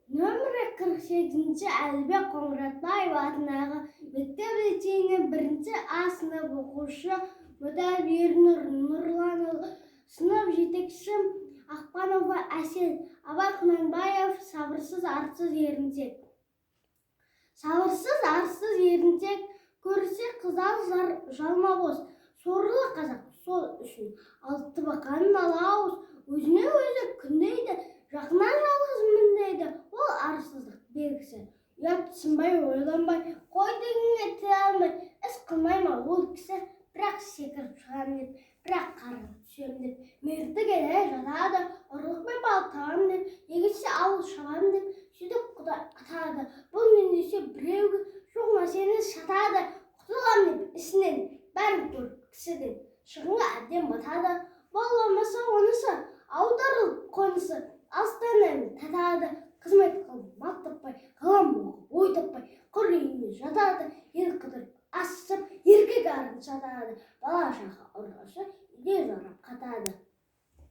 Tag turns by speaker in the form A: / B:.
A: Нөмірі 48-ші Әлібек Қоңыратбаев атындағы мектеп-лицейінің 1-ші А сынып оқушы Мұдабернұр Нұрланұлы, сынып жетекші Ақпанова Әсел, Абай Құнанбаев сабырсыз арсыз ерінсек. Сабырсыз арсыз ерінсек, көрсе қызал жалма боз, сорлы қазақ сол үшін алты бақанын ала ауыз, өзіне өзі күндейді, жақынан жалғыз міндейді, ол арсыздық белгісі. Ұят түсінбай, ойланбай, қой дегенге тіре алмай, іс қылмай ма ол кісі, бірақ секіріп шығам деп, бірақ қарғып түсем деп, мерті келе жатады, ұрлықпен балтам деп, егесе ауыл шабам деп, сөйтіп Құдай атады. Бұл мендесе біреуге жоқ нәрсені шатады, құтылам деп ісінен, бәрін көріп кісіден, шығынға әбден батады. Болмаса онысы, аударылып қонысы, алыстан татады, қызмет қылып мал таппай, ғылым оқып ой таппай, құр үйінде жатады, ел қыдырып асып, еркек арын сатады, бала шаға ұрғашы, үйде жарап қатады.